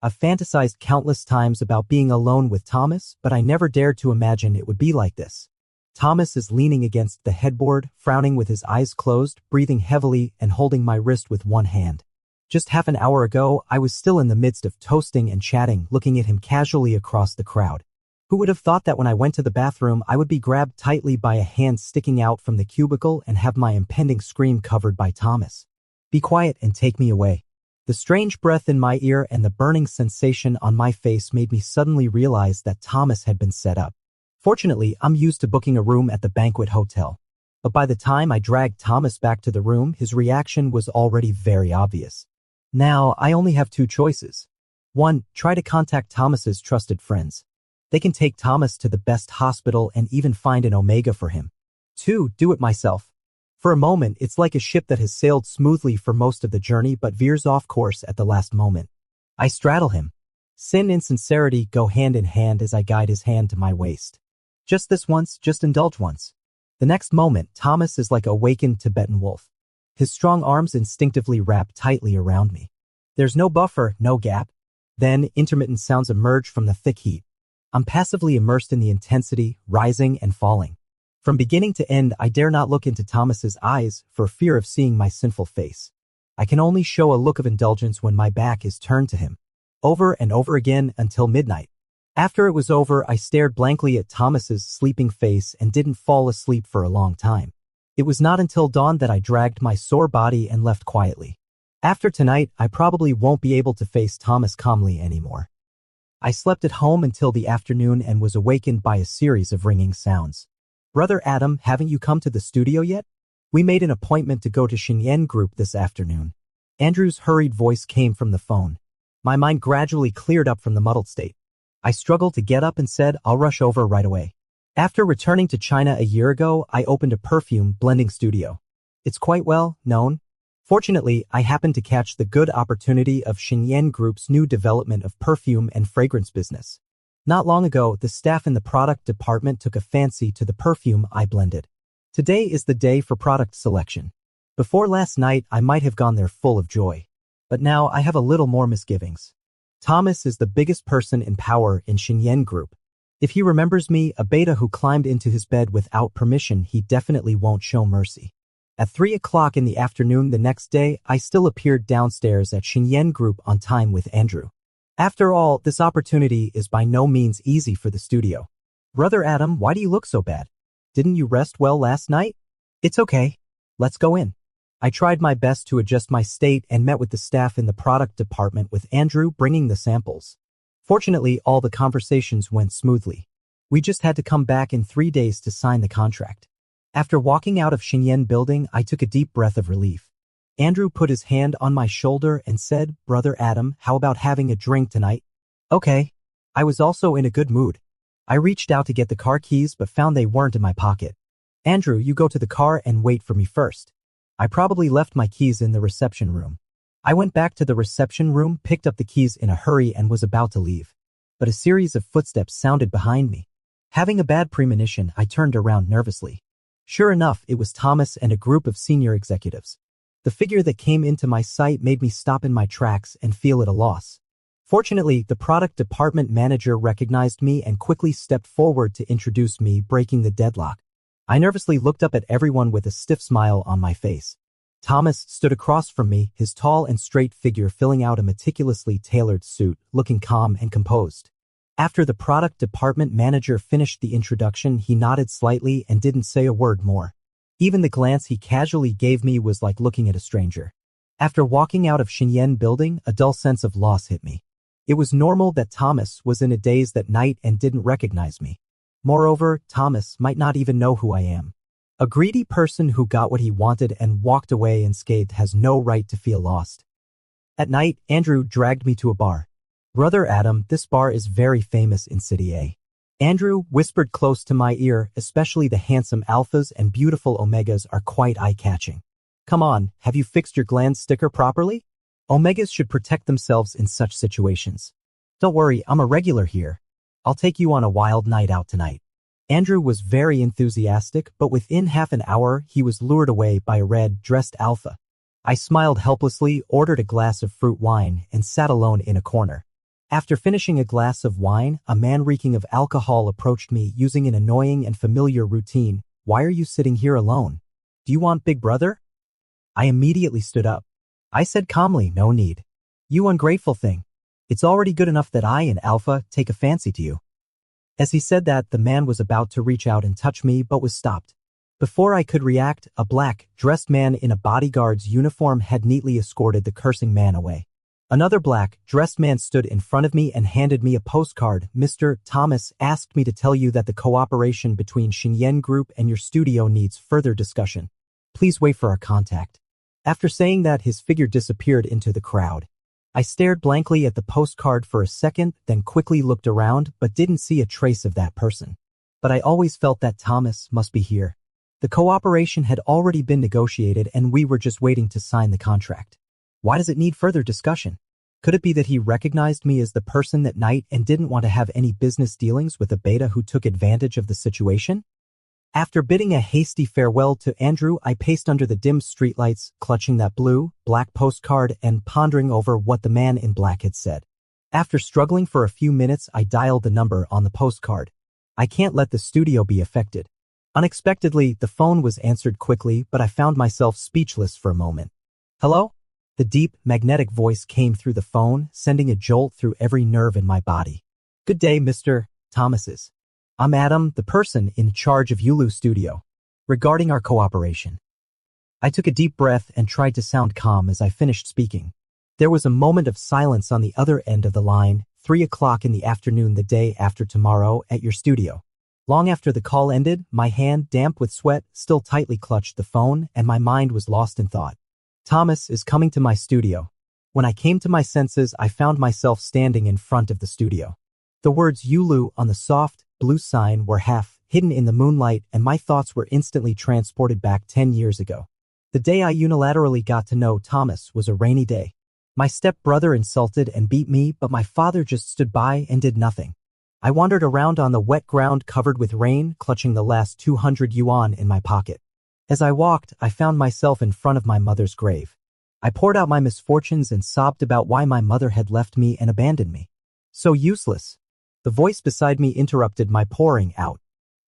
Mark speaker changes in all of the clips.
Speaker 1: I've fantasized countless times about being alone with Thomas, but I never dared to imagine it would be like this. Thomas is leaning against the headboard, frowning with his eyes closed, breathing heavily and holding my wrist with one hand. Just half an hour ago, I was still in the midst of toasting and chatting, looking at him casually across the crowd. Who would have thought that when I went to the bathroom, I would be grabbed tightly by a hand sticking out from the cubicle and have my impending scream covered by Thomas. Be quiet and take me away. The strange breath in my ear and the burning sensation on my face made me suddenly realize that Thomas had been set up. Fortunately, I'm used to booking a room at the banquet hotel. But by the time I dragged Thomas back to the room, his reaction was already very obvious. Now, I only have two choices. 1. Try to contact Thomas's trusted friends. They can take Thomas to the best hospital and even find an Omega for him. 2. Do it myself. For a moment, it's like a ship that has sailed smoothly for most of the journey but veers off course at the last moment. I straddle him. Sin and sincerity go hand in hand as I guide his hand to my waist. Just this once, just indulge once. The next moment, Thomas is like a awakened Tibetan wolf. His strong arms instinctively wrap tightly around me. There's no buffer, no gap. Then, intermittent sounds emerge from the thick heat. I'm passively immersed in the intensity, rising and falling. From beginning to end, I dare not look into Thomas's eyes for fear of seeing my sinful face. I can only show a look of indulgence when my back is turned to him. Over and over again until midnight. After it was over, I stared blankly at Thomas's sleeping face and didn't fall asleep for a long time. It was not until dawn that I dragged my sore body and left quietly. After tonight, I probably won't be able to face Thomas calmly anymore. I slept at home until the afternoon and was awakened by a series of ringing sounds. Brother Adam, haven't you come to the studio yet? We made an appointment to go to 7years group this afternoon. Andrew's hurried voice came from the phone. My mind gradually cleared up from the muddled state. I struggled to get up and said, I'll rush over right away. After returning to China a year ago, I opened a perfume blending studio. It's quite well known. Fortunately, I happened to catch the good opportunity of 7years Group's new development of perfume and fragrance business. Not long ago, the staff in the product department took a fancy to the perfume I blended. Today is the day for product selection. Before last night, I might have gone there full of joy. But now I have a little more misgivings. Thomas is the biggest person in power in 7years Group. If he remembers me, a beta who climbed into his bed without permission, he definitely won't show mercy. At 3 o'clock in the afternoon the next day, I still appeared downstairs at 7years Group on time with Andrew. After all, this opportunity is by no means easy for the studio. Brother Adam, why do you look so bad? Didn't you rest well last night? It's okay. Let's go in. I tried my best to adjust my state and met with the staff in the product department with Andrew bringing the samples. Fortunately, all the conversations went smoothly. We just had to come back in 3 days to sign the contract. After walking out of 7years building, I took a deep breath of relief. Andrew put his hand on my shoulder and said, Brother Adam, how about having a drink tonight? Okay. I was also in a good mood. I reached out to get the car keys but found they weren't in my pocket. Andrew, you go to the car and wait for me first. I probably left my keys in the reception room. I went back to the reception room, picked up the keys in a hurry and was about to leave. But a series of footsteps sounded behind me. Having a bad premonition, I turned around nervously. Sure enough, it was Thomas and a group of senior executives. The figure that came into my sight made me stop in my tracks and feel at a loss. Fortunately, the product department manager recognized me and quickly stepped forward to introduce me, breaking the deadlock. I nervously looked up at everyone with a stiff smile on my face. Thomas stood across from me, his tall and straight figure filling out a meticulously tailored suit, looking calm and composed. After the product department manager finished the introduction, he nodded slightly and didn't say a word more. Even the glance he casually gave me was like looking at a stranger. After walking out of 7years building, a dull sense of loss hit me. It was normal that Thomas was in a daze that night and didn't recognize me. Moreover, Thomas might not even know who I am. A greedy person who got what he wanted and walked away unscathed has no right to feel lost. At night, Andrew dragged me to a bar. Brother Adam, this bar is very famous in City A. Andrew whispered close to my ear, especially the handsome alphas and beautiful omegas are quite eye-catching. Come on, have you fixed your gland sticker properly? Omegas should protect themselves in such situations. Don't worry, I'm a regular here. I'll take you on a wild night out tonight. Andrew was very enthusiastic, but within half an hour, he was lured away by a red-dressed alpha. I smiled helplessly, ordered a glass of fruit wine, and sat alone in a corner. After finishing a glass of wine, a man reeking of alcohol approached me using an annoying and familiar routine. "Why are you sitting here alone? Do you want Big Brother?" I immediately stood up. I said calmly, "No need. You ungrateful thing. It's already good enough that I and Alpha take a fancy to you." As he said that, the man was about to reach out and touch me but was stopped. Before I could react, a black-dressed man in a bodyguard's uniform had neatly escorted the cursing man away. Another black-dressed man stood in front of me and handed me a postcard. "Mr. Thomas asked me to tell you that the cooperation between Xinyan Group and your studio needs further discussion. Please wait for our contact." After saying that, his figure disappeared into the crowd. I stared blankly at the postcard for a second, then quickly looked around but didn't see a trace of that person. But I always felt that Thomas must be here. The cooperation had already been negotiated and we were just waiting to sign the contract. Why does it need further discussion? Could it be that he recognized me as the person that night and didn't want to have any business dealings with a beta who took advantage of the situation? After bidding a hasty farewell to Andrew, I paced under the dim streetlights, clutching that blue-black postcard and pondering over what the man in black had said. After struggling for a few minutes, I dialed the number on the postcard. I can't let the studio be affected. Unexpectedly, the phone was answered quickly, but I found myself speechless for a moment. "Hello?" The deep, magnetic voice came through the phone, sending a jolt through every nerve in my body. "Good day, Mr. Thomases. I'm Adam, the person in charge of Yulu Studio. Regarding our cooperation." I took a deep breath and tried to sound calm as I finished speaking. There was a moment of silence on the other end of the line. 3 o'clock in the afternoon the day after tomorrow at your studio. Long after the call ended, my hand, damp with sweat, still tightly clutched the phone and my mind was lost in thought. Thomas is coming to my studio. When I came to my senses, I found myself standing in front of the studio. The words Yulu on the soft, blue sign were half hidden in the moonlight and my thoughts were instantly transported back 10 years ago. The day I unilaterally got to know Thomas was a rainy day. My stepbrother insulted and beat me, but my father just stood by and did nothing. I wandered around on the wet ground covered with rain, clutching the last 200 yuan in my pocket. As I walked, I found myself in front of my mother's grave. I poured out my misfortunes and sobbed about why my mother had left me and abandoned me. So useless. The voice beside me interrupted my pouring out.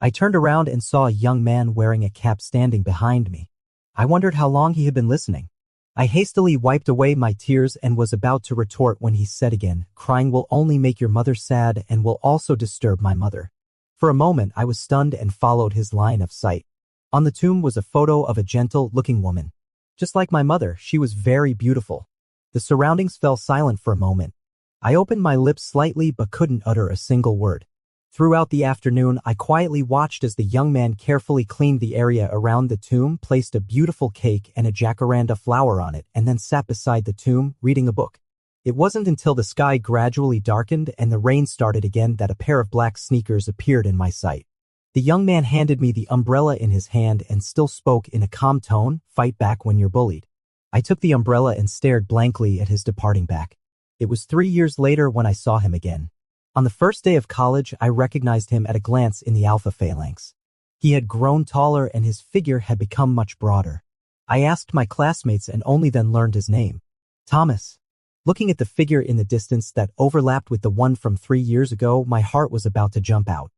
Speaker 1: I turned around and saw a young man wearing a cap standing behind me. I wondered how long he had been listening. I hastily wiped away my tears and was about to retort when he said again, "Crying will only make your mother sad and will also disturb my mother." For a moment I was stunned and followed his line of sight. On the tomb was a photo of a gentle-looking woman. Just like my mother, she was very beautiful. The surroundings fell silent for a moment. I opened my lips slightly but couldn't utter a single word. Throughout the afternoon, I quietly watched as the young man carefully cleaned the area around the tomb, placed a beautiful cake and a jacaranda flower on it, and then sat beside the tomb, reading a book. It wasn't until the sky gradually darkened and the rain started again that a pair of black sneakers appeared in my sight. The young man handed me the umbrella in his hand and still spoke in a calm tone, "Fight back when you're bullied." I took the umbrella and stared blankly at his departing back. It was 3 years later when I saw him again. On the first day of college, I recognized him at a glance in the Alpha Phalanx. He had grown taller and his figure had become much broader. I asked my classmates and only then learned his name. Thomas. Looking at the figure in the distance that overlapped with the one from 3 years ago, my heart was about to jump out.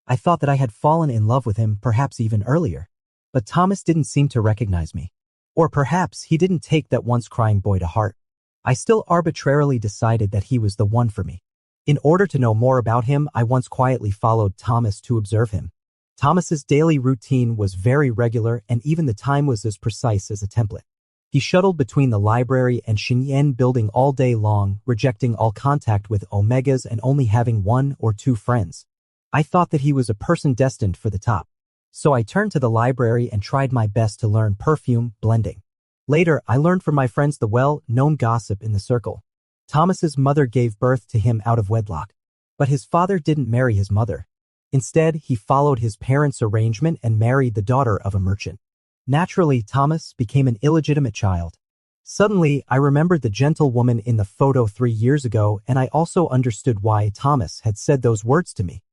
Speaker 1: I thought that I had fallen in love with him, perhaps even earlier. But Thomas didn't seem to recognize me. Or perhaps he didn't take that once crying boy to heart. I still arbitrarily decided that he was the one for me. In order to know more about him, I once quietly followed Thomas to observe him. Thomas's daily routine was very regular and even the time was as precise as a template. He shuttled between the library and Xinyan building all day long, rejecting all contact with Omegas and only having 1 or 2 friends. I thought that he was a person destined for the top. So I turned to the library and tried my best to learn perfume blending. Later, I learned from my friends the well-known gossip in the circle. Thomas's mother gave birth to him out of wedlock. But his father didn't marry his mother. Instead, he followed his parents' arrangement and married the daughter of a merchant. Naturally, Thomas became an illegitimate child. Suddenly, I remembered the gentle woman in the photo 3 years ago, and I also understood why Thomas had said those words to me.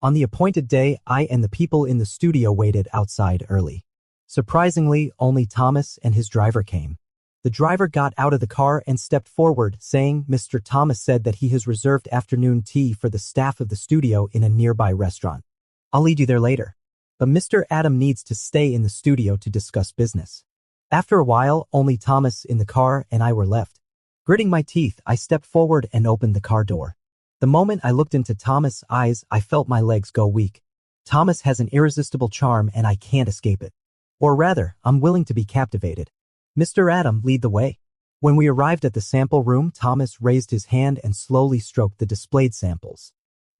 Speaker 1: On the appointed day, I and the people in the studio waited outside early. Surprisingly, only Thomas and his driver came. The driver got out of the car and stepped forward, saying, "Mr. Thomas said that he has reserved afternoon tea for the staff of the studio in a nearby restaurant. I'll lead you there later. But Mr. Adam needs to stay in the studio to discuss business." After a while, only Thomas in the car and I were left. Gritting my teeth, I stepped forward and opened the car door. The moment I looked into Thomas' eyes, I felt my legs go weak. Thomas has an irresistible charm and I can't escape it. Or rather, I'm willing to be captivated. "Mr. Adam, lead the way." When we arrived at the sample room, Thomas raised his hand and slowly stroked the displayed samples.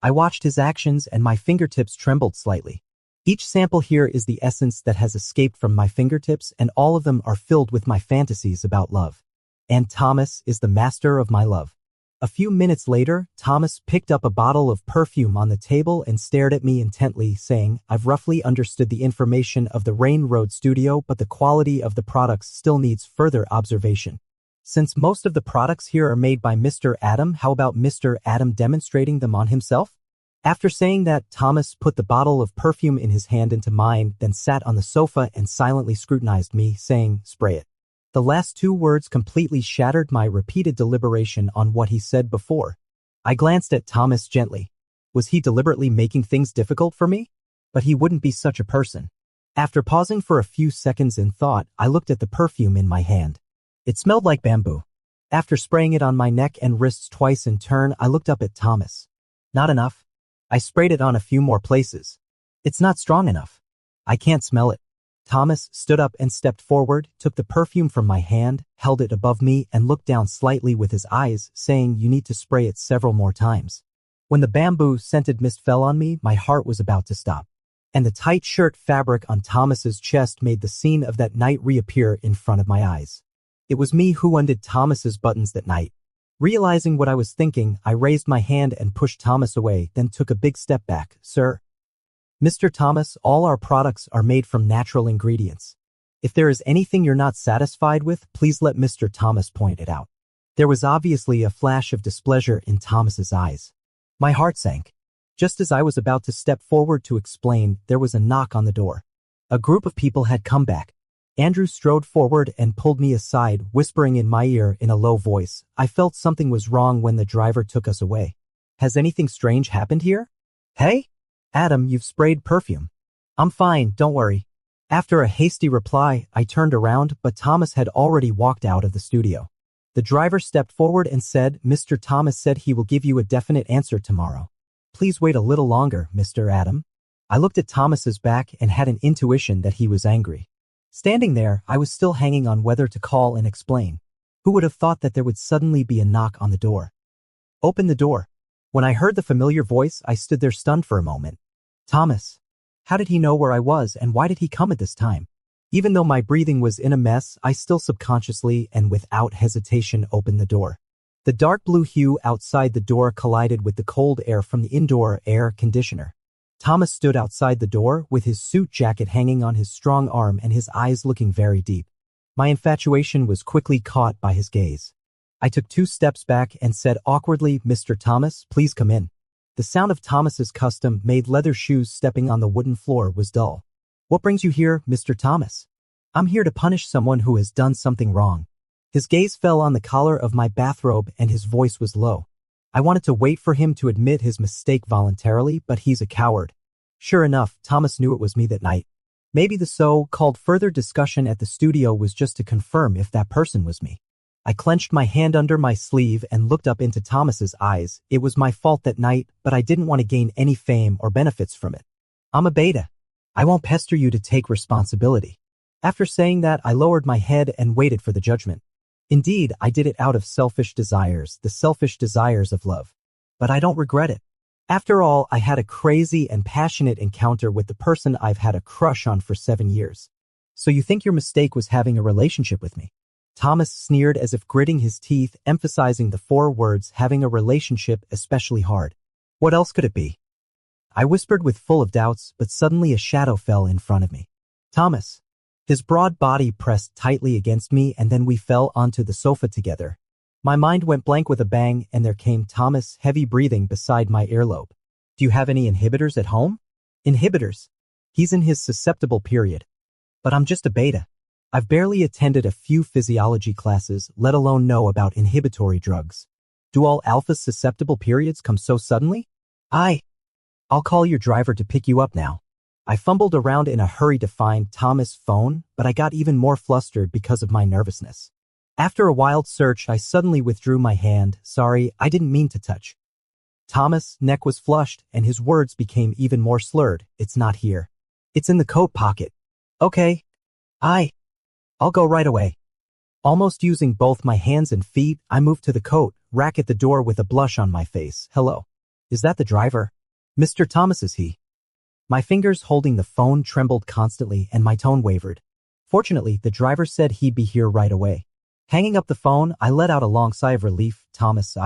Speaker 1: I watched his actions and my fingertips trembled slightly. Each sample here is the essence that has escaped from my fingertips, and all of them are filled with my fantasies about love. And Thomas is the master of my love. A few minutes later, Thomas picked up a bottle of perfume on the table and stared at me intently, saying, "I've roughly understood the information of the Rain Road studio, but the quality of the products still needs further observation. Since most of the products here are made by Mr. Adam, how about Mr. Adam demonstrating them on himself?" After saying that, Thomas put the bottle of perfume in his hand into mine, then sat on the sofa and silently scrutinized me, saying, "Spray it." The last two words completely shattered my repeated deliberation on what he said before. I glanced at Thomas gently. Was he deliberately making things difficult for me? But he wouldn't be such a person. After pausing for a few seconds in thought, I looked at the perfume in my hand. It smelled like bamboo. After spraying it on my neck and wrists twice in turn, I looked up at Thomas. "Not enough?" I sprayed it on a few more places. "It's not strong enough. I can't smell it." Thomas stood up and stepped forward, took the perfume from my hand, held it above me, and looked down slightly with his eyes, saying, "You need to spray it several more times." When the bamboo-scented mist fell on me, my heart was about to stop. And the tight shirt fabric on Thomas's chest made the scene of that night reappear in front of my eyes. It was me who undid Thomas's buttons that night. Realizing what I was thinking, I raised my hand and pushed Thomas away, then took a big step back. "Sir, Mr. Thomas, all our products are made from natural ingredients. If there is anything you're not satisfied with, please let Mr. Thomas point it out." There was obviously a flash of displeasure in Thomas's eyes. My heart sank. Just as I was about to step forward to explain, there was a knock on the door. A group of people had come back. Andrew strode forward and pulled me aside, whispering in my ear in a low voice. I felt something was wrong when the driver took us away. "Has anything strange happened here?" "Hey? Adam, you've sprayed perfume." "I'm fine, don't worry." After a hasty reply, I turned around, but Thomas had already walked out of the studio. The driver stepped forward and said, "Mr. Thomas said he will give you a definite answer tomorrow. Please wait a little longer, Mr. Adam." I looked at Thomas's back and had an intuition that he was angry. Standing there, I was still hanging on whether to call and explain. Who would have thought that there would suddenly be a knock on the door? "Open the door." When I heard the familiar voice, I stood there stunned for a moment. Thomas. How did he know where I was, and why did he come at this time? Even though my breathing was in a mess, I still subconsciously and without hesitation opened the door. The dark blue hue outside the door collided with the cold air from the indoor air conditioner. Thomas stood outside the door with his suit jacket hanging on his strong arm and his eyes looking very deep. My infatuation was quickly caught by his gaze. I took 2 steps back and said awkwardly, "Mr. Thomas, please come in." The sound of Thomas's custom-made leather shoes stepping on the wooden floor was dull. "What brings you here, Mr. Thomas?" "I'm here to punish someone who has done something wrong." His gaze fell on the collar of my bathrobe and his voice was low. I wanted to wait for him to admit his mistake voluntarily, but he's a coward. Sure enough, Thomas knew it was me that night. Maybe the so-called further discussion at the studio was just to confirm if that person was me. I clenched my hand under my sleeve and looked up into Thomas's eyes. It was my fault that night, but I didn't want to gain any fame or benefits from it. "I'm a beta. I won't pester you to take responsibility." After saying that, I lowered my head and waited for the judgment. Indeed, I did it out of selfish desires, the selfish desires of love. But I don't regret it. After all, I had a crazy and passionate encounter with the person I've had a crush on for 7 years. "So you think your mistake was having a relationship with me?" Thomas sneered as if gritting his teeth, emphasizing the 4 words, "having a relationship," especially hard. "What else could it be?" I whispered with full of doubts, but suddenly a shadow fell in front of me. Thomas. His broad body pressed tightly against me, and then we fell onto the sofa together. My mind went blank with a bang, and there came Thomas' heavy breathing beside my earlobe. "Do you have any inhibitors at home?" "Inhibitors?" He's in his susceptible period. "But I'm just a beta." I've barely attended a few physiology classes, let alone know about inhibitory drugs. Do all alpha susceptible periods come so suddenly? I'll call your driver to pick you up now. I fumbled around in a hurry to find Thomas' phone, but I got even more flustered because of my nervousness. After a wild search, I suddenly withdrew my hand. Sorry, I didn't mean to touch. Thomas' neck was flushed, and his words became even more slurred. It's not here. It's in the coat pocket. Okay. I'll go right away. Almost using both my hands and feet, I moved to the coat rack at the door with a blush on my face. Hello. Is that the driver? Mr. Thomas, is he? My fingers holding the phone trembled constantly and my tone wavered. Fortunately, the driver said he'd be here right away. Hanging up the phone, I let out a long sigh of relief. Thomas,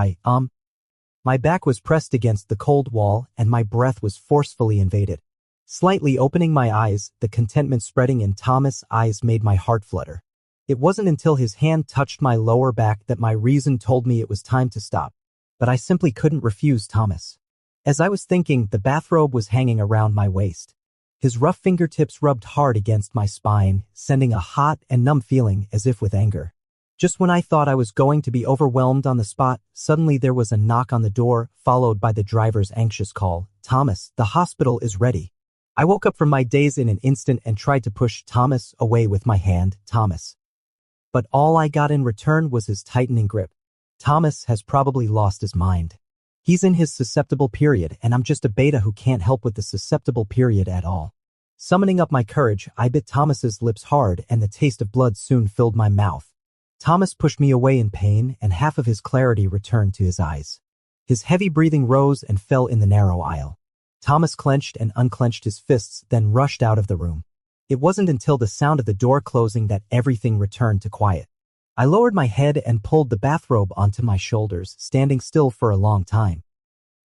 Speaker 1: My back was pressed against the cold wall and my breath was forcefully invaded. Slightly opening my eyes, the contentment spreading in Thomas' eyes made my heart flutter. It wasn't until his hand touched my lower back that my reason told me it was time to stop. But I simply couldn't refuse Thomas. As I was thinking, the bathrobe was hanging around my waist. His rough fingertips rubbed hard against my spine, sending a hot and numb feeling as if with anger. Just when I thought I was going to be overwhelmed on the spot, suddenly there was a knock on the door, followed by the driver's anxious call. Thomas, the hospital is ready. I woke up from my daze in an instant and tried to push Thomas away with my hand. Thomas. But all I got in return was his tightening grip. Thomas has probably lost his mind. He's in his susceptible period, and I'm just a beta who can't help with the susceptible period at all. Summoning up my courage, I bit Thomas's lips hard, and the taste of blood soon filled my mouth. Thomas pushed me away in pain, and half of his clarity returned to his eyes. His heavy breathing rose and fell in the narrow aisle. Thomas clenched and unclenched his fists, then rushed out of the room. It wasn't until the sound of the door closing that everything returned to quiet. I lowered my head and pulled the bathrobe onto my shoulders, standing still for a long time.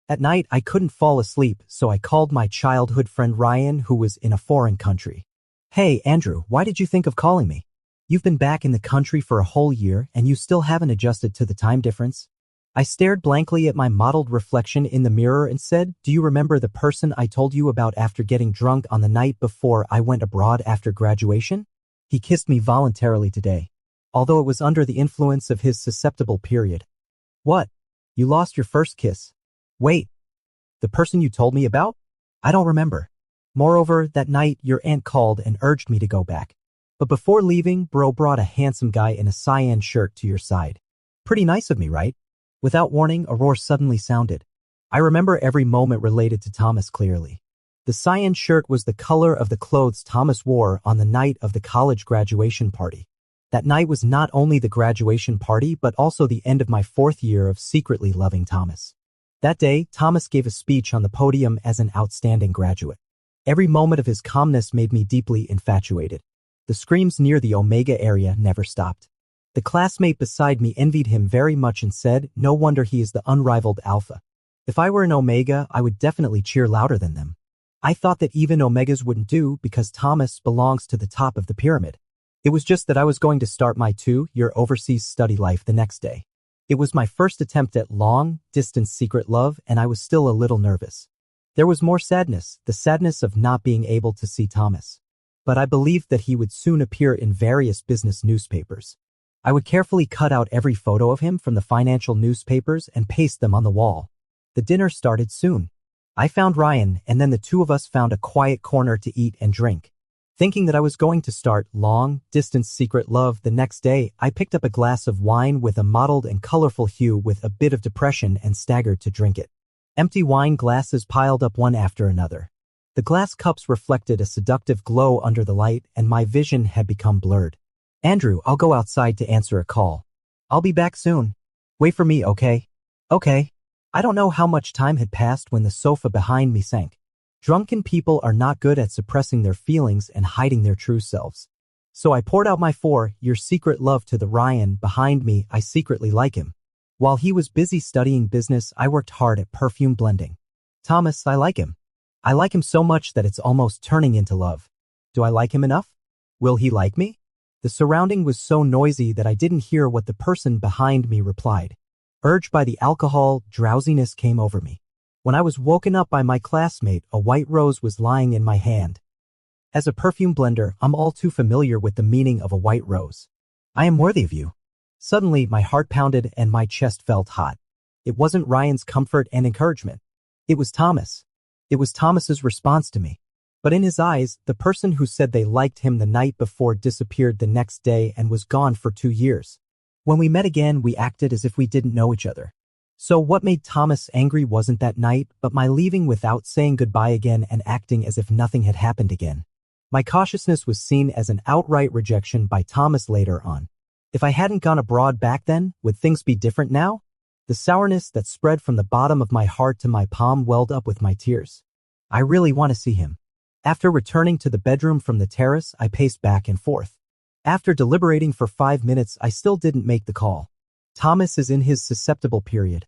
Speaker 1: At night, I couldn't fall asleep, so I called my childhood friend Ryan, who was in a foreign country. Hey, Andrew, why did you think of calling me? You've been back in the country for a whole year, and you still haven't adjusted to the time difference? I stared blankly at my mottled reflection in the mirror and said, do you remember the person I told you about after getting drunk on the night before I went abroad after graduation? He kissed me voluntarily today, although it was under the influence of his susceptible period. What? You lost your first kiss? Wait. The person you told me about? I don't remember. Moreover, that night your aunt called and urged me to go back. But before leaving, bro brought a handsome guy in a cyan shirt to your side. Pretty nice of me, right? Without warning, a roar suddenly sounded. I remember every moment related to Thomas clearly. The cyan shirt was the color of the clothes Thomas wore on the night of the college graduation party. That night was not only the graduation party but also the end of my 4th year of secretly loving Thomas. That day, Thomas gave a speech on the podium as an outstanding graduate. Every moment of his calmness made me deeply infatuated. The screams near the Omega area never stopped. The classmate beside me envied him very much and said, no wonder he is the unrivaled alpha. If I were an Omega, I would definitely cheer louder than them. I thought that even Omegas wouldn't do because Thomas belongs to the top of the pyramid. It was just that I was going to start my 2-year overseas study life the next day. It was my first attempt at long-distance secret love, and I was still a little nervous. There was more sadness, the sadness of not being able to see Thomas. But I believed that he would soon appear in various business newspapers. I would carefully cut out every photo of him from the financial newspapers and paste them on the wall. The dinner started soon. I found Ryan, and then the two of us found a quiet corner to eat and drink. Thinking that I was going to start long-distance secret love the next day, I picked up a glass of wine with a mottled and colorful hue with a bit of depression and staggered to drink it. Empty wine glasses piled up one after another. The glass cups reflected a seductive glow under the light, and my vision had become blurred. Andrew, I'll go outside to answer a call. I'll be back soon. Wait for me, okay? Okay. I don't know how much time had passed when the sofa behind me sank. Drunken people are not good at suppressing their feelings and hiding their true selves. So I poured out my 4-year secret love to the Ryan behind me. I secretly like him. While he was busy studying business, I worked hard at perfume blending. Thomas, I like him. I like him so much that it's almost turning into love. Do I like him enough? Will he like me? The surrounding was so noisy that I didn't hear what the person behind me replied. Urged by the alcohol, drowsiness came over me. When I was woken up by my classmate, a white rose was lying in my hand. As a perfume blender, I'm all too familiar with the meaning of a white rose. I am worthy of you. Suddenly, my heart pounded and my chest felt hot. It wasn't Ryan's comfort and encouragement. It was Thomas. It was Thomas's response to me. But in his eyes, the person who said they liked him the night before disappeared the next day and was gone for 2 years. When we met again, we acted as if we didn't know each other. So what made Thomas angry wasn't that night, but my leaving without saying goodbye again and acting as if nothing had happened again. My cautiousness was seen as an outright rejection by Thomas later on. If I hadn't gone abroad back then, would things be different now? The sourness that spread from the bottom of my heart to my palm welled up with my tears. I really want to see him. After returning to the bedroom from the terrace, I paced back and forth. After deliberating for 5 minutes, I still didn't make the call. Thomas is in his susceptible period.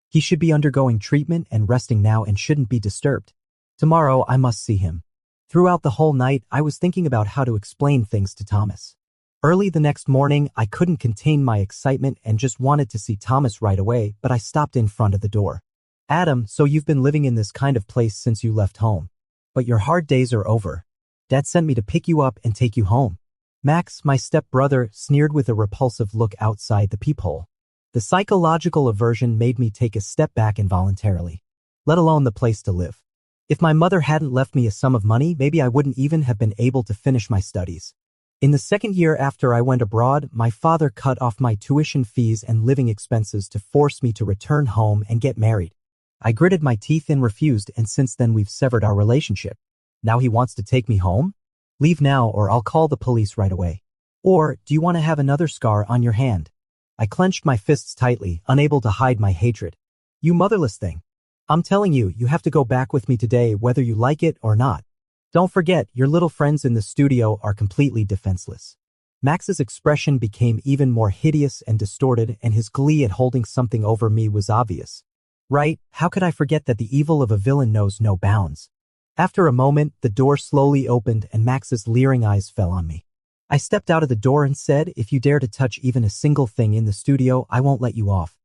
Speaker 1: He should be undergoing treatment and resting now and shouldn't be disturbed. Tomorrow, I must see him. Throughout the whole night, I was thinking about how to explain things to Thomas. Early the next morning, I couldn't contain my excitement and just wanted to see Thomas right away, but I stopped in front of the door. Adam, so you've been living in this kind of place since you left home. But your hard days are over. Dad sent me to pick you up and take you home. Max, my step-brother, sneered with a repulsive look outside the peephole. The psychological aversion made me take a step back involuntarily, let alone the place to live. If my mother hadn't left me a sum of money, maybe I wouldn't even have been able to finish my studies. In the second year after I went abroad, my father cut off my tuition fees and living expenses to force me to return home and get married. I gritted my teeth and refused, and since then we've severed our relationship. Now he wants to take me home? Leave now or I'll call the police right away. Or, do you want to have another scar on your hand? I clenched my fists tightly, unable to hide my hatred. You motherless thing. I'm telling you, you have to go back with me today whether you like it or not. Don't forget, your little friends in the studio are completely defenseless. Max's expression became even more hideous and distorted, and his glee at holding something over me was obvious. Right, how could I forget that the evil of a villain knows no bounds? After a moment, the door slowly opened and Max's leering eyes fell on me. I stepped out of the door and said, if you dare to touch even a single thing in the studio, I won't let you off.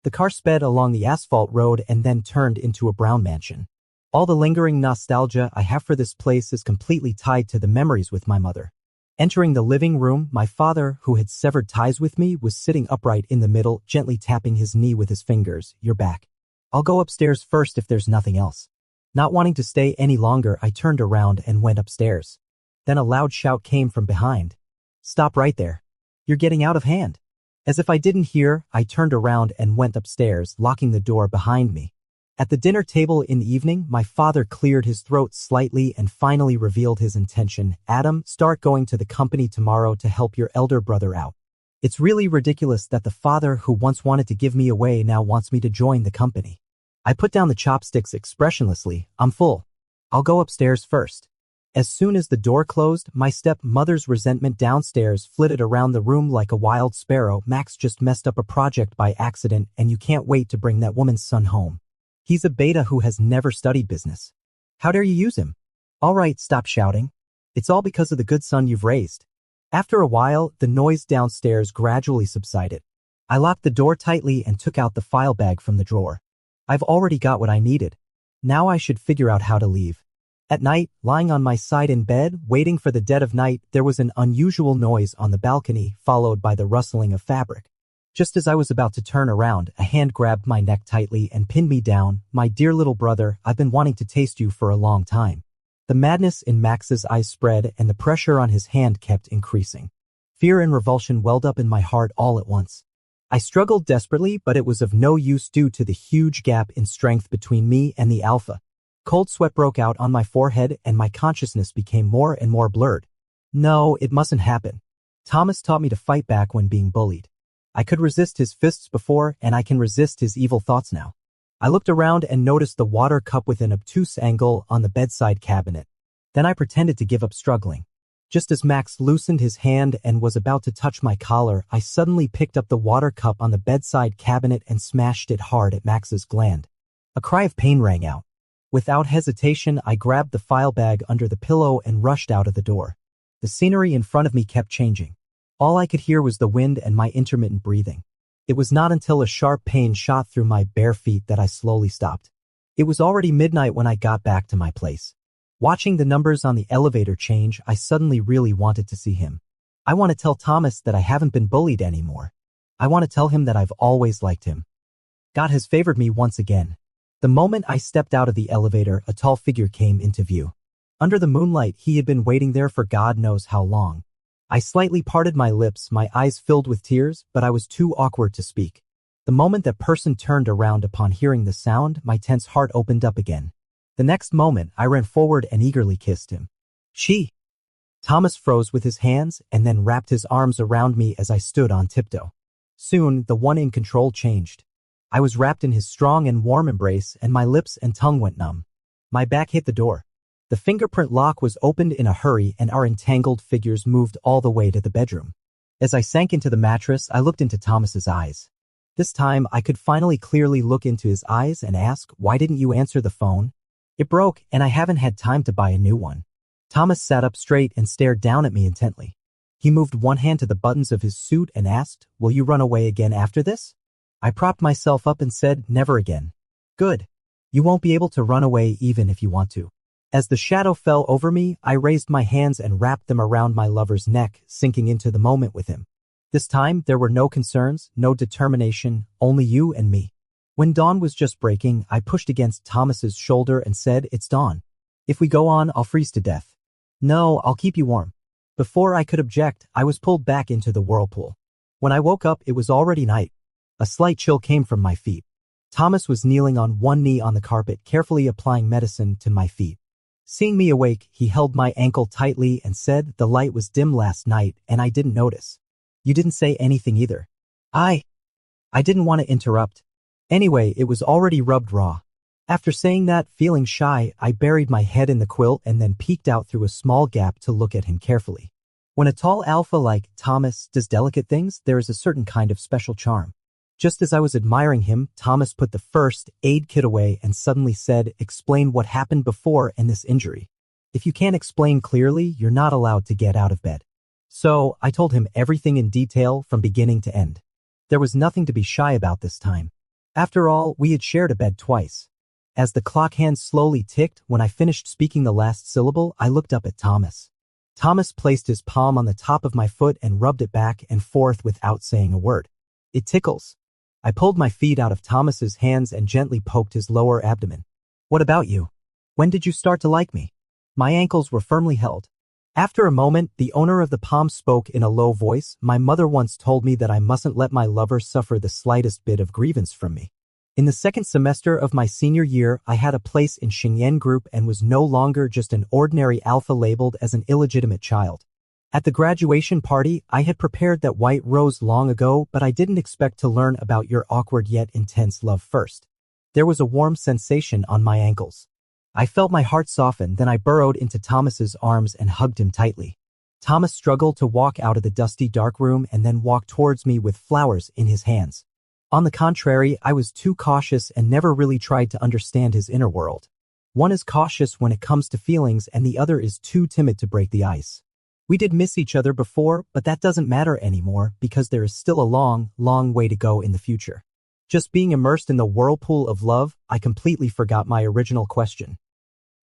Speaker 1: The car sped along the asphalt road and then turned into a brown mansion. All the lingering nostalgia I have for this place is completely tied to the memories with my mother. Entering the living room, my father, who had severed ties with me, was sitting upright in the middle, gently tapping his knee with his fingers. You're back. I'll go upstairs first if there's nothing else. Not wanting to stay any longer, I turned around and went upstairs. Then a loud shout came from behind. Stop right there. You're getting out of hand. As if I didn't hear, I turned around and went upstairs, locking the door behind me. At the dinner table in the evening, my father cleared his throat slightly and finally revealed his intention. Adam, start going to the company tomorrow to help your elder brother out. It's really ridiculous that the father who once wanted to give me away now wants me to join the company. I put down the chopsticks expressionlessly. I'm full. I'll go upstairs first. As soon as the door closed, my stepmother's resentment downstairs flitted around the room like a wild sparrow. Max just messed up a project by accident, and you can't wait to bring that woman's son home. He's a beta who has never studied business. How dare you use him? All right, stop shouting. It's all because of the good son you've raised. After a while, the noise downstairs gradually subsided. I locked the door tightly and took out the file bag from the drawer. I've already got what I needed. Now I should figure out how to leave. At night, lying on my side in bed, waiting for the dead of night, there was an unusual noise on the balcony, followed by the rustling of fabric. Just as I was about to turn around, a hand grabbed my neck tightly and pinned me down. My dear little brother, I've been wanting to taste you for a long time. The madness in Max's eyes spread, and the pressure on his hand kept increasing. Fear and revulsion welled up in my heart all at once. I struggled desperately, but it was of no use due to the huge gap in strength between me and the alpha. Cold sweat broke out on my forehead, and my consciousness became more and more blurred. No, it mustn't happen. Thomas taught me to fight back when being bullied. I could resist his fists before, and I can resist his evil thoughts now. I looked around and noticed the water cup with an obtuse angle on the bedside cabinet. Then I pretended to give up struggling. Just as Max loosened his hand and was about to touch my collar, I suddenly picked up the water cup on the bedside cabinet and smashed it hard at Max's gland. A cry of pain rang out. Without hesitation, I grabbed the file bag under the pillow and rushed out of the door. The scenery in front of me kept changing. All I could hear was the wind and my intermittent breathing. It was not until a sharp pain shot through my bare feet that I slowly stopped. It was already midnight when I got back to my place. Watching the numbers on the elevator change, I suddenly really wanted to see him. I want to tell Thomas that I haven't been bullied anymore. I want to tell him that I've always liked him. God has favored me once again. The moment I stepped out of the elevator, a tall figure came into view. Under the moonlight, he had been waiting there for God knows how long. I slightly parted my lips, my eyes filled with tears, but I was too awkward to speak. The moment that person turned around upon hearing the sound, my tense heart opened up again. The next moment, I ran forward and eagerly kissed him. She. Thomas froze with his hands and then wrapped his arms around me as I stood on tiptoe. Soon, the one in control changed. I was wrapped in his strong and warm embrace, and my lips and tongue went numb. My back hit the door. The fingerprint lock was opened in a hurry, and our entangled figures moved all the way to the bedroom. As I sank into the mattress, I looked into Thomas's eyes. This time, I could finally clearly look into his eyes and ask, "Why didn't you answer the phone?" It broke, and I haven't had time to buy a new one. Thomas sat up straight and stared down at me intently. He moved one hand to the buttons of his suit and asked, "Will you run away again after this?" I propped myself up and said, "Never again." "Good. You won't be able to run away even if you want to." As the shadow fell over me, I raised my hands and wrapped them around my lover's neck, sinking into the moment with him. This time, there were no concerns, no determination, only you and me. When dawn was just breaking, I pushed against Thomas's shoulder and said, "It's dawn. If we go on, I'll freeze to death." "No, I'll keep you warm." Before I could object, I was pulled back into the whirlpool. When I woke up, it was already night. A slight chill came from my feet. Thomas was kneeling on one knee on the carpet, carefully applying medicine to my feet. Seeing me awake, he held my ankle tightly and said, "The light was dim last night, and I didn't notice. You didn't say anything either." I didn't want to interrupt. Anyway, it was already rubbed raw. After saying that, feeling shy, I buried my head in the quilt and then peeked out through a small gap to look at him carefully. When a tall alpha like Thomas does delicate things, there is a certain kind of special charm. Just as I was admiring him, Thomas put the first aid kit away and suddenly said, "Explain what happened before and this injury. If you can't explain clearly, you're not allowed to get out of bed." So, I told him everything in detail from beginning to end. There was nothing to be shy about this time. After all, we had shared a bed twice. As the clock hands slowly ticked, when I finished speaking the last syllable, I looked up at Thomas. Thomas placed his palm on the top of my foot and rubbed it back and forth without saying a word. "It tickles." I pulled my feet out of Thomas's hands and gently poked his lower abdomen. "What about you? When did you start to like me?" My ankles were firmly held. After a moment, the owner of the palm spoke in a low voice. "My mother once told me that I mustn't let my lover suffer the slightest bit of grievance from me. In the second semester of my senior year, I had a place in Xingyan group and was no longer just an ordinary alpha labeled as an illegitimate child. At the graduation party, I had prepared that white rose long ago, but I didn't expect to learn about your awkward yet intense love first." There was a warm sensation on my ankles. I felt my heart soften, then I burrowed into Thomas's arms and hugged him tightly. Thomas struggled to walk out of the dusty dark room and then walked towards me with flowers in his hands. On the contrary, I was too cautious and never really tried to understand his inner world. One is cautious when it comes to feelings and the other is too timid to break the ice. We did miss each other before, but that doesn't matter anymore because there is still a long, long way to go in the future. Just being immersed in the whirlpool of love, I completely forgot my original question.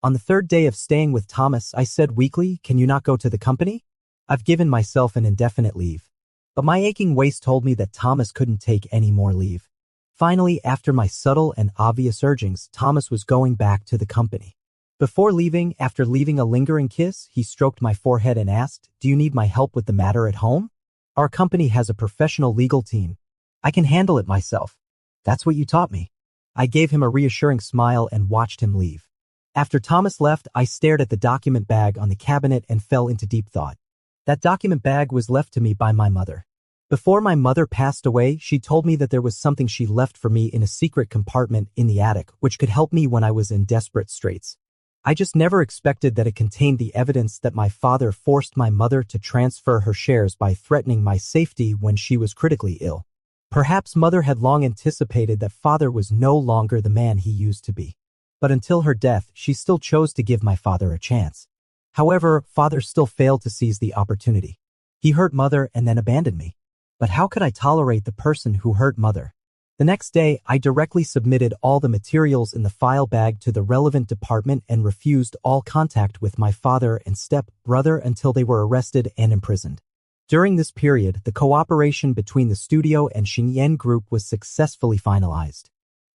Speaker 1: On the third day of staying with Thomas, I said weakly, "Can you not go to the company? I've given myself an indefinite leave." But my aching waist told me that Thomas couldn't take any more leave. Finally, after my subtle and obvious urgings, Thomas was going back to the company. Before leaving, after leaving a lingering kiss, he stroked my forehead and asked, "Do you need my help with the matter at home? Our company has a professional legal team. I can handle it myself. That's what you taught me." I gave him a reassuring smile and watched him leave. After Thomas left, I stared at the document bag on the cabinet and fell into deep thought. That document bag was left to me by my mother. Before my mother passed away, she told me that there was something she left for me in a secret compartment in the attic, which could help me when I was in desperate straits. I just never expected that it contained the evidence that my father forced my mother to transfer her shares by threatening my safety when she was critically ill. Perhaps mother had long anticipated that father was no longer the man he used to be. But until her death, she still chose to give my father a chance. However, father still failed to seize the opportunity. He hurt mother and then abandoned me. But how could I tolerate the person who hurt mother? The next day, I directly submitted all the materials in the file bag to the relevant department and refused all contact with my father and step-brother until they were arrested and imprisoned. During this period, the cooperation between the studio and Xingyan Group was successfully finalized.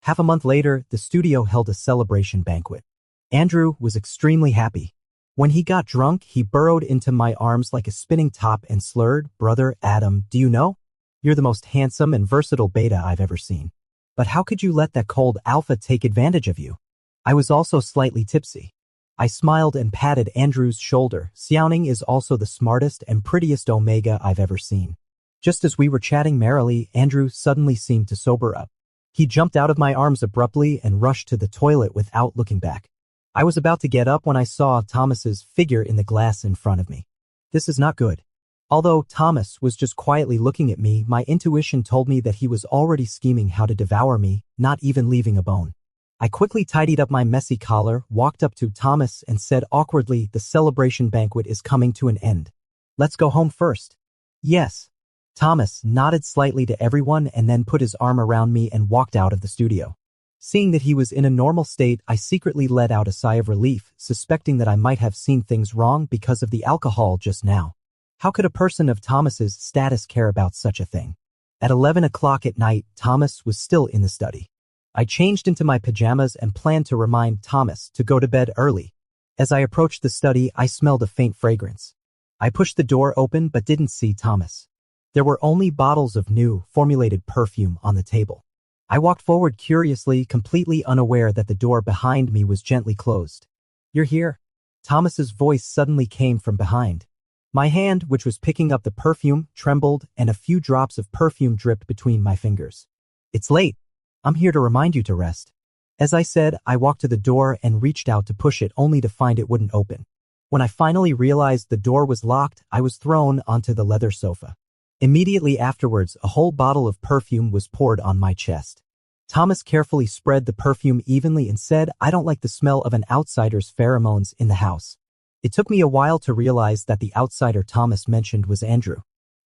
Speaker 1: Half a month later, the studio held a celebration banquet. Andrew was extremely happy. When he got drunk, he burrowed into my arms like a spinning top and slurred, "Brother Adam, do you know? You're the most handsome and versatile beta I've ever seen. But how could you let that cold alpha take advantage of you?" I was also slightly tipsy. I smiled and patted Andrew's shoulder. "Xiaoning is also the smartest and prettiest omega I've ever seen." Just as we were chatting merrily, Andrew suddenly seemed to sober up. He jumped out of my arms abruptly and rushed to the toilet without looking back. I was about to get up when I saw Thomas's figure in the glass in front of me. This is not good. Although Thomas was just quietly looking at me, my intuition told me that he was already scheming how to devour me, not even leaving a bone. I quickly tidied up my messy collar, walked up to Thomas and said awkwardly, "The celebration banquet is coming to an end. Let's go home first." "Yes." Thomas nodded slightly to everyone and then put his arm around me and walked out of the studio. Seeing that he was in a normal state, I secretly let out a sigh of relief, suspecting that I might have seen things wrong because of the alcohol just now. How could a person of Thomas's status care about such a thing? At 11 o'clock at night, Thomas was still in the study. I changed into my pajamas and planned to remind Thomas to go to bed early. As I approached the study, I smelled a faint fragrance. I pushed the door open but didn't see Thomas. There were only bottles of new, formulated perfume on the table. I walked forward curiously, completely unaware that the door behind me was gently closed. "You're here." Thomas's voice suddenly came from behind. My hand, which was picking up the perfume, trembled, and a few drops of perfume dripped between my fingers. "It's late. I'm here to remind you to rest." As I said, I walked to the door and reached out to push it only to find it wouldn't open. When I finally realized the door was locked, I was thrown onto the leather sofa. Immediately afterwards, a whole bottle of perfume was poured on my chest. Thomas carefully spread the perfume evenly and said, "I don't like the smell of an outsider's pheromones in the house." It took me a while to realize that the outsider Thomas mentioned was Andrew.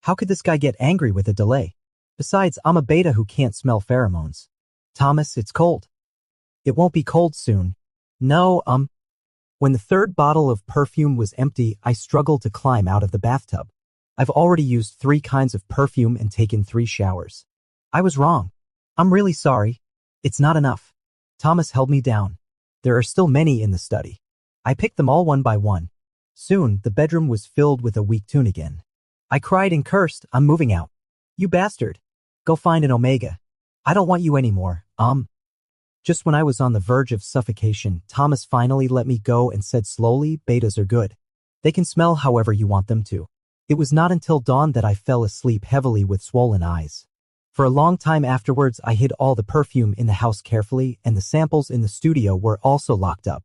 Speaker 1: How could this guy get angry with a delay? Besides, I'm a beta who can't smell pheromones. "Thomas, it's cold." "It won't be cold soon." "No, When the third bottle of perfume was empty, I struggled to climb out of the bathtub. I've already used 3 kinds of perfume and taken 3 showers. I was wrong. I'm really sorry. It's not enough. Thomas held me down. There are still many in the study. I picked them all one by one. Soon, the bedroom was filled with a weak tune again. I cried and cursed, "I'm moving out. You bastard. Go find an omega. I don't want you anymore, Just when I was on the verge of suffocation, Thomas finally let me go and said slowly, "Betas are good. They can smell however you want them to." It was not until dawn that I fell asleep heavily with swollen eyes. For a long time afterwards, I hid all the perfume in the house carefully, and the samples in the studio were also locked up.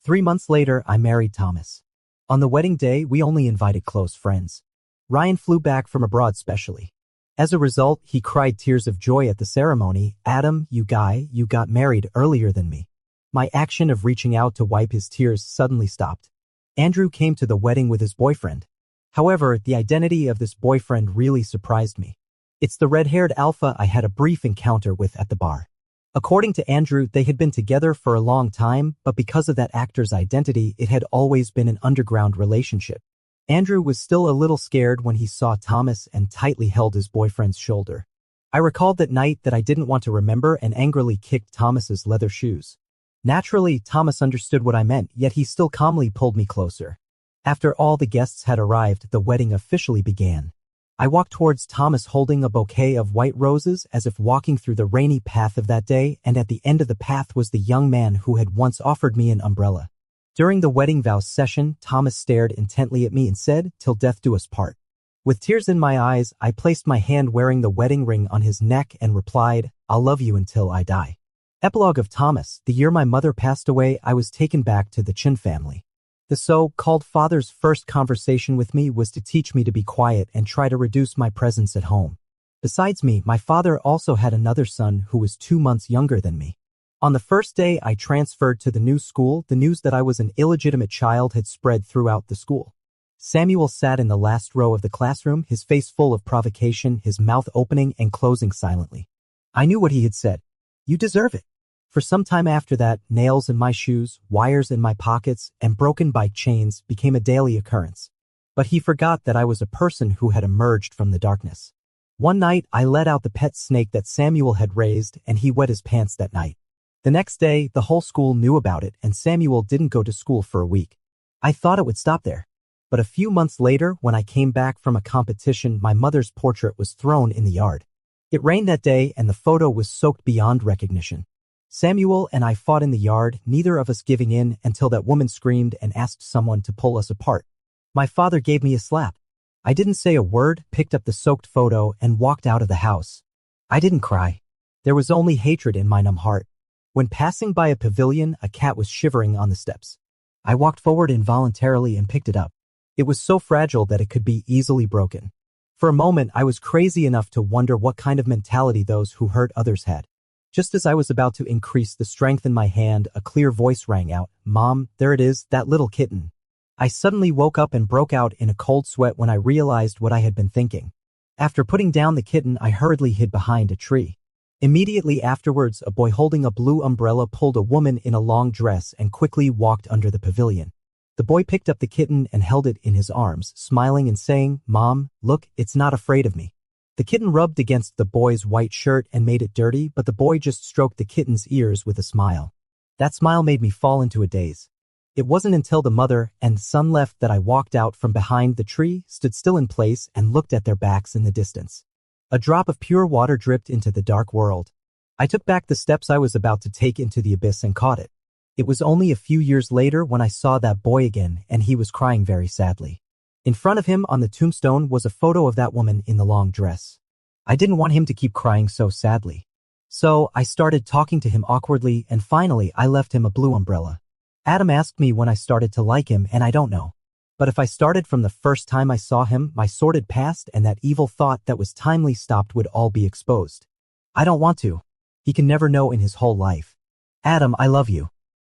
Speaker 1: 3 months later, I married Thomas. On the wedding day, we only invited close friends. Ryan flew back from abroad specially. As a result, he cried tears of joy at the ceremony. "Adam, you got married earlier than me." My action of reaching out to wipe his tears suddenly stopped. Andrew came to the wedding with his boyfriend. However, the identity of this boyfriend really surprised me. It's the red-haired alpha I had a brief encounter with at the bar. According to Andrew, they had been together for a long time, but because of that actor's identity, it had always been an underground relationship. Andrew was still a little scared when he saw Thomas and tightly held his boyfriend's shoulder. I recalled that night that I didn't want to remember and angrily kicked Thomas's leather shoes. Naturally, Thomas understood what I meant, yet he still calmly pulled me closer. After all the guests had arrived, the wedding officially began. I walked towards Thomas holding a bouquet of white roses as if walking through the rainy path of that day, and at the end of the path was the young man who had once offered me an umbrella. During the wedding vows session, Thomas stared intently at me and said, "Till death do us part." With tears in my eyes, I placed my hand wearing the wedding ring on his neck and replied, "I'll love you until I die." Epilogue of Thomas. The year my mother passed away, I was taken back to the Chin family. The so-called father's first conversation with me was to teach me to be quiet and try to reduce my presence at home. Besides me, my father also had another son who was 2 months younger than me. On the first day I transferred to the new school, the news that I was an illegitimate child had spread throughout the school. Samuel sat in the last row of the classroom, his face full of provocation, his mouth opening and closing silently. I knew what he had said. You deserve it. For some time after that, nails in my shoes, wires in my pockets, and broken bike chains became a daily occurrence. But he forgot that I was a person who had emerged from the darkness. One night, I let out the pet snake that Samuel had raised, and he wet his pants that night. The next day, the whole school knew about it, and Samuel didn't go to school for a week. I thought it would stop there. But a few months later, when I came back from a competition, my mother's portrait was thrown in the yard. It rained that day, and the photo was soaked beyond recognition. Samuel and I fought in the yard, neither of us giving in until that woman screamed and asked someone to pull us apart. My father gave me a slap. I didn't say a word, picked up the soaked photo, and walked out of the house. I didn't cry. There was only hatred in my numb heart. When passing by a pavilion, a cat was shivering on the steps. I walked forward involuntarily and picked it up. It was so fragile that it could be easily broken. For a moment, I was crazy enough to wonder what kind of mentality those who hurt others had. Just as I was about to increase the strength in my hand, a clear voice rang out, "Mom, there it is, that little kitten." I suddenly woke up and broke out in a cold sweat when I realized what I had been thinking. After putting down the kitten, I hurriedly hid behind a tree. Immediately afterwards, a boy holding a blue umbrella pulled a woman in a long dress and quickly walked under the pavilion. The boy picked up the kitten and held it in his arms, smiling and saying, "Mom, look, it's not afraid of me." The kitten rubbed against the boy's white shirt and made it dirty, but the boy just stroked the kitten's ears with a smile. That smile made me fall into a daze. It wasn't until the mother and son left that I walked out from behind the tree, stood still in place, and looked at their backs in the distance. A drop of pure water dripped into the dark world. I took back the steps I was about to take into the abyss and caught it. It was only a few years later when I saw that boy again, and he was crying very sadly. In front of him on the tombstone was a photo of that woman in the long dress. I didn't want him to keep crying so sadly. So I started talking to him awkwardly, and finally I left him a blue umbrella. Adam asked me when I started to like him, and I don't know. But if I started from the first time I saw him, my sordid past and that evil thought that was timely stopped would all be exposed. I don't want to. He can never know in his whole life. Adam, I love you.